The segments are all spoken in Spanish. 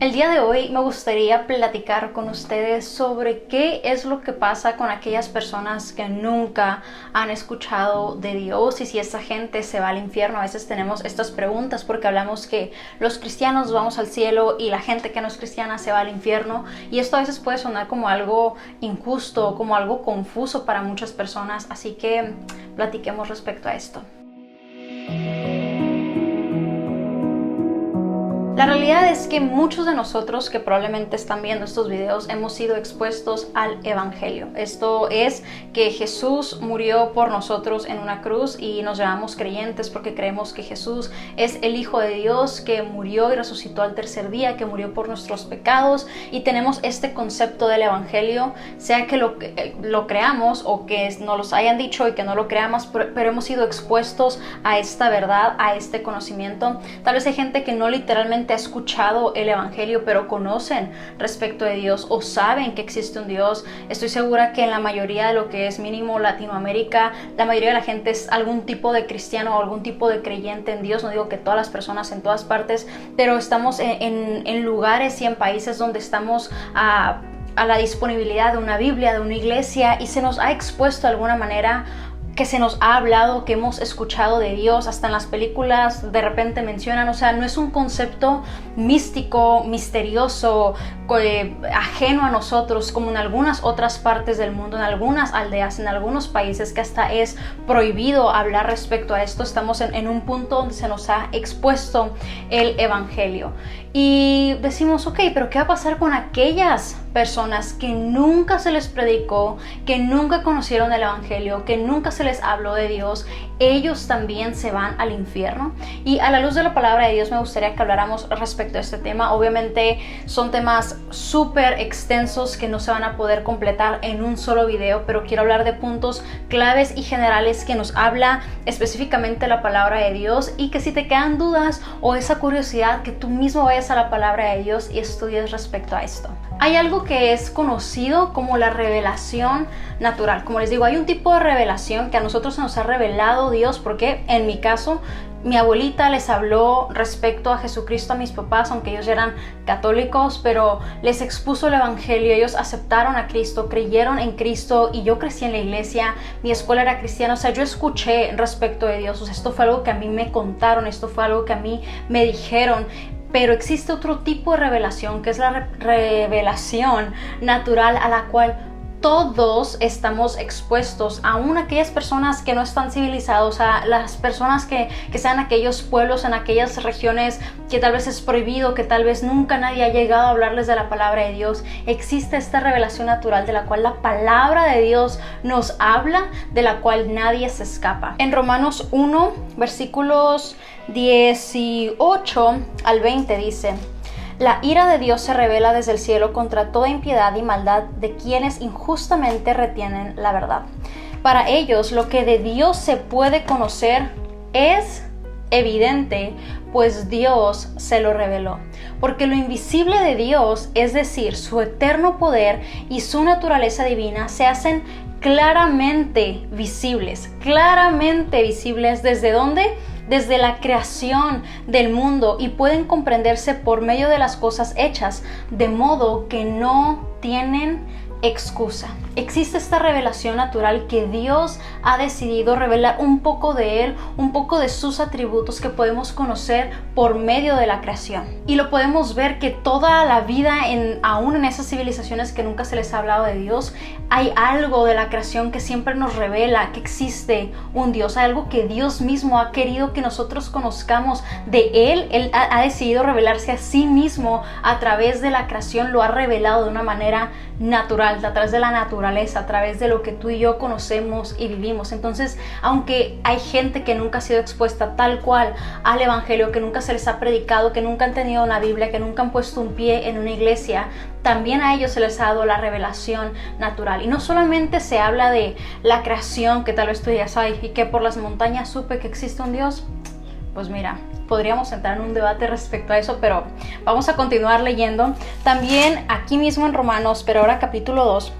El día de hoy me gustaría platicar con ustedes sobre qué es lo que pasa con aquellas personas que nunca han escuchado de Dios y si esa gente se va al infierno. A veces tenemos estas preguntas porque hablamos que los cristianos vamos al cielo y la gente que no es cristiana se va al infierno, y esto a veces puede sonar como algo injusto, como algo confuso para muchas personas, así que platiquemos respecto a esto. La realidad es que muchos de nosotros que probablemente están viendo estos videos hemos sido expuestos al Evangelio. Esto es que Jesús murió por nosotros en una cruz y nos llamamos creyentes porque creemos que Jesús es el Hijo de Dios, que murió y resucitó al tercer día, que murió por nuestros pecados, y tenemos este concepto del Evangelio, sea que lo creamos o que nos los hayan dicho y que no lo creamos, pero hemos sido expuestos a esta verdad, a este conocimiento. Tal vez hay gente que no literalmente ha escuchado el Evangelio, pero conocen respecto de Dios o saben que existe un Dios. Estoy segura que en la mayoría de lo que es mínimo Latinoamérica, la mayoría de la gente es algún tipo de cristiano o algún tipo de creyente en Dios. No digo que todas las personas en todas partes, pero estamos en lugares y en países donde estamos a la disponibilidad de una Biblia, de una iglesia, y se nos ha expuesto de alguna manera, que se nos ha hablado, que hemos escuchado de Dios. Hasta en las películas de repente mencionan, o sea, no es un concepto místico, misterioso, ajeno a nosotros, como en algunas otras partes del mundo, en algunas aldeas, en algunos países, que hasta es prohibido hablar respecto a esto. Estamos en un punto donde se nos ha expuesto el Evangelio. Y decimos, ok, pero ¿qué va a pasar con aquellas personas que nunca se les predicó, que nunca conocieron el Evangelio, que nunca se les habló de Dios? Ellos también se van al infierno. Y a la luz de la palabra de Dios me gustaría que habláramos respecto a este tema. Obviamente son temas súper extensos que no se van a poder completar en un solo video, pero quiero hablar de puntos claves y generales que nos habla específicamente la palabra de Dios, y que si te quedan dudas o esa curiosidad, que tú mismo vayas a la palabra de Dios y estudies respecto a esto. Hay algo que es conocido como la revelación natural. Como les digo, hay un tipo de revelación que a nosotros se nos ha revelado Dios, porque en mi caso, mi abuelita les habló respecto a Jesucristo a mis papás, aunque ellos ya eran católicos, pero les expuso el Evangelio. Ellos aceptaron a Cristo, creyeron en Cristo, y yo crecí en la iglesia, mi escuela era cristiana. O sea, yo escuché respecto de Dios. O sea, esto fue algo que a mí me contaron, esto fue algo que a mí me dijeron. Pero existe otro tipo de revelación, que es la revelación natural, a la cual todos estamos expuestos, aún aquellas personas que no están civilizados, a las personas que están en aquellos pueblos, en aquellas regiones que tal vez es prohibido, que tal vez nunca nadie ha llegado a hablarles de la palabra de Dios. Existe esta revelación natural de la cual la palabra de Dios nos habla, de la cual nadie se escapa. En Romanos 1, versículos 18 al 20 dice: la ira de Dios se revela desde el cielo contra toda impiedad y maldad de quienes injustamente retienen la verdad. Para ellos lo que de Dios se puede conocer es evidente, pues Dios se lo reveló. Porque lo invisible de Dios, es decir, su eterno poder y su naturaleza divina, se hacen claramente visibles. ¿Desde dónde? Desde la creación del mundo, y pueden comprenderse por medio de las cosas hechas, de modo que no tienen excusa. Existe esta revelación natural que Dios ha decidido revelar un poco de Él, un poco de sus atributos, que podemos conocer por medio de la creación. Y lo podemos ver que toda la vida, aún en esas civilizaciones que nunca se les ha hablado de Dios, hay algo de la creación que siempre nos revela que existe un Dios. Hay algo que Dios mismo ha querido que nosotros conozcamos de Él. Él ha decidido revelarse a sí mismo a través de la creación. Lo ha revelado de una manera natural, a través de la naturaleza, a través de lo que tú y yo conocemos y vivimos. Entonces, aunque hay gente que nunca ha sido expuesta tal cual al Evangelio, que nunca se les ha predicado, que nunca han tenido una Biblia, que nunca han puesto un pie en una iglesia, también a ellos se les ha dado la revelación natural. Y no solamente se habla de la creación, que tal vez tú digas, ay, y que por las montañas supe que existe un Dios. Pues mira, podríamos entrar en un debate respecto a eso, pero vamos a continuar leyendo. También aquí mismo en Romanos, pero ahora capítulo 2,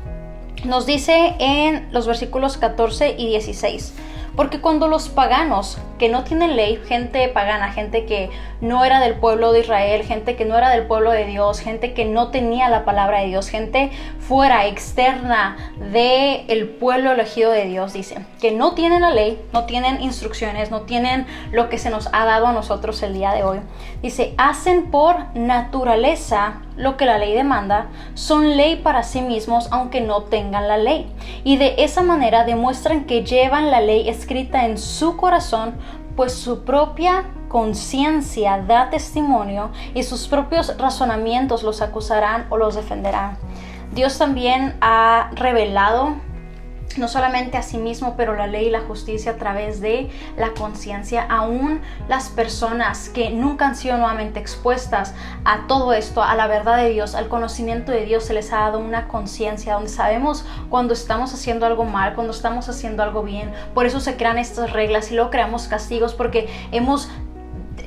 nos dice en los versículos 14 y 16: porque cuando los paganos, que no tienen ley, gente pagana, gente que no era del pueblo de Israel, gente que no era del pueblo de Dios, gente que no tenía la palabra de Dios, gente fuera, externa del pueblo elegido de Dios, dice, que no tienen la ley, no tienen instrucciones, no tienen lo que se nos ha dado a nosotros el día de hoy. Dice, hacen por naturaleza lo que la ley demanda, son ley para sí mismos aunque no tengan la ley. Y de esa manera demuestran que llevan la ley escrita en su corazón, pues su propia conciencia da testimonio y sus propios razonamientos los acusarán o los defenderán. Dios también ha revelado no solamente a sí mismo, pero la ley y la justicia a través de la conciencia. Aún las personas que nunca han sido nuevamente expuestas a todo esto, a la verdad de Dios, al conocimiento de Dios, se les ha dado una conciencia donde sabemos cuando estamos haciendo algo mal, cuando estamos haciendo algo bien. Por eso se crean estas reglas y luego creamos castigos, porque hemos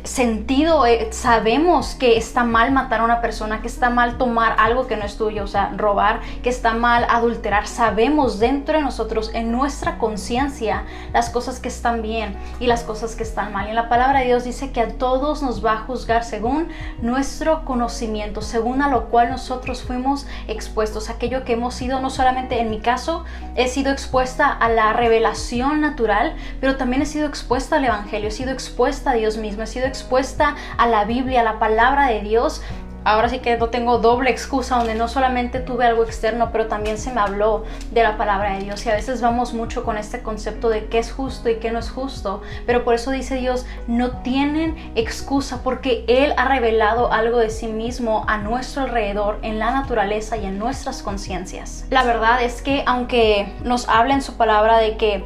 sentido, sabemos que está mal matar a una persona, que está mal tomar algo que no es tuyo, o sea, robar, que está mal adulterar. Sabemos dentro de nosotros, en nuestra conciencia, las cosas que están bien y las cosas que están mal. Y en la palabra de Dios dice que a todos nos va a juzgar según nuestro conocimiento, según a lo cual nosotros fuimos expuestos, aquello que hemos sido. No solamente en mi caso he sido expuesta a la revelación natural, pero también he sido expuesta al evangelio, he sido expuesta a Dios mismo, he sido expuesta a la Biblia, a la palabra de Dios. Ahora sí que no tengo doble excusa, donde no solamente tuve algo externo, pero también se me habló de la palabra de Dios. Y a veces vamos mucho con este concepto de qué es justo y qué no es justo, pero por eso dice Dios, no tienen excusa, porque Él ha revelado algo de sí mismo a nuestro alrededor, en la naturaleza y en nuestras conciencias. La verdad es que aunque nos habla en su palabra de que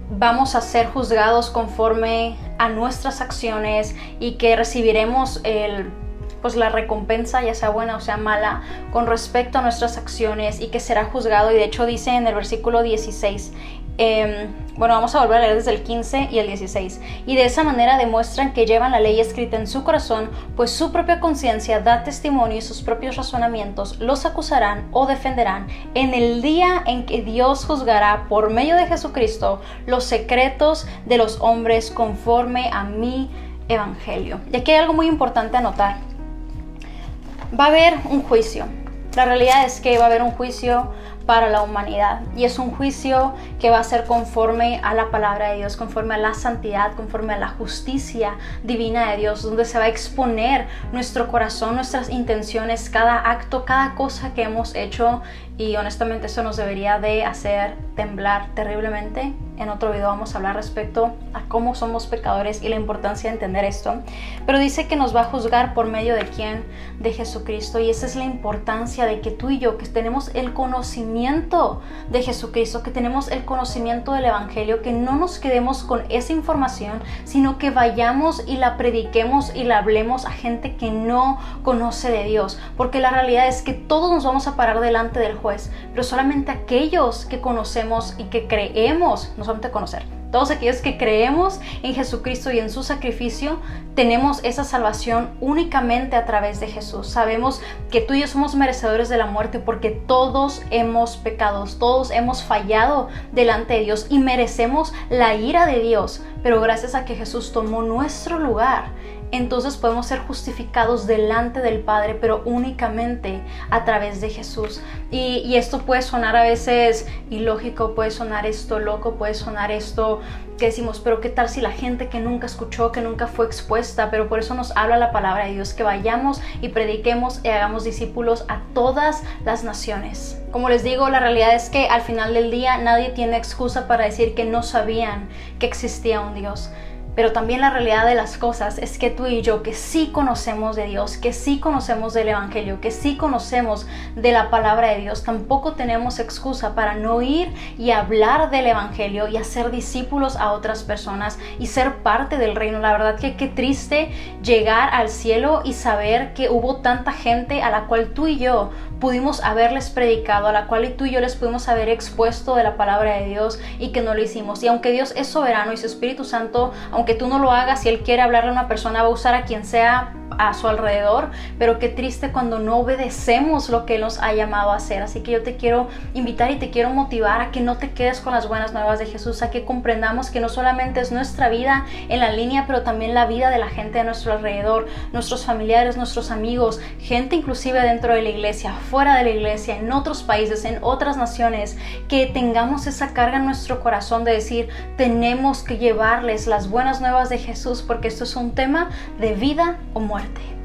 vamos a ser juzgados conforme a nuestras acciones y que recibiremos la recompensa, ya sea buena o sea mala, con respecto a nuestras acciones, y que será juzgado. Y de hecho dice en el versículo 16, vamos a volver a leer desde el 15 y el 16. Y de esa manera demuestran que llevan la ley escrita en su corazón, pues su propia conciencia da testimonio y sus propios razonamientos los acusarán o defenderán en el día en que Dios juzgará por medio de Jesucristo los secretos de los hombres conforme a mi evangelio. Y aquí hay algo muy importante a notar. Va a haber un juicio. La realidad es que va a haber un juicio para la humanidad, y es un juicio que va a ser conforme a la palabra de Dios, conforme a la santidad, conforme a la justicia divina de Dios, donde se va a exponer nuestro corazón, nuestras intenciones, cada acto, cada cosa que hemos hecho. Y honestamente eso nos debería de hacer temblar terriblemente. En otro video vamos a hablar respecto a cómo somos pecadores y la importancia de entender esto. Pero dice que nos va a juzgar por medio de ¿quién? De Jesucristo. Y esa es la importancia de que tú y yo, que tenemos el conocimiento de Jesucristo, que tenemos el conocimiento del evangelio, que no nos quedemos con esa información, sino que vayamos y la prediquemos y la hablemos a gente que no conoce de Dios. Porque la realidad es que todos nos vamos a parar delante del juez, pero solamente aquellos que conocemos y que creemos, no solamente conocer, todos aquellos que creemos en Jesucristo y en su sacrificio, tenemos esa salvación únicamente a través de Jesús. Sabemos que tú y yo somos merecedores de la muerte porque todos hemos pecado, todos hemos fallado delante de Dios y merecemos la ira de Dios, pero gracias a que Jesús tomó nuestro lugar, entonces podemos ser justificados delante del Padre, pero únicamente a través de Jesús. Y esto puede sonar a veces ilógico, puede sonar esto loco, puede sonar esto que decimos, pero qué tal si la gente que nunca escuchó, que nunca fue expuesta. Pero por eso nos habla la palabra de Dios, que vayamos y prediquemos y hagamos discípulos a todas las naciones. Como les digo, la realidad es que al final del día nadie tiene excusa para decir que no sabían que existía un Dios. Pero también la realidad de las cosas es que tú y yo, que sí conocemos de Dios, que sí conocemos del evangelio, que sí conocemos de la palabra de Dios, tampoco tenemos excusa para no ir y hablar del evangelio y hacer discípulos a otras personas y ser parte del reino. La verdad que qué triste llegar al cielo y saber que hubo tanta gente a la cual tú y yo pudimos haberles predicado, a la cual tú y yo les pudimos haber expuesto de la palabra de Dios, y que no lo hicimos. Y aunque Dios es soberano y su Espíritu Santo, aunque aunque tú no lo hagas, si Él quiere hablarle a una persona, va a usar a quien sea a su alrededor, pero qué triste cuando no obedecemos lo que Él nos ha llamado a hacer. Así que yo te quiero invitar y te quiero motivar a que no te quedes con las buenas nuevas de Jesús, a que comprendamos que no solamente es nuestra vida en la línea, pero también la vida de la gente a nuestro alrededor, nuestros familiares, nuestros amigos, gente inclusive dentro de la iglesia, fuera de la iglesia, en otros países, en otras naciones, que tengamos esa carga en nuestro corazón de decir, tenemos que llevarles las buenas nuevas de Jesús, porque esto es un tema de vida o muerte.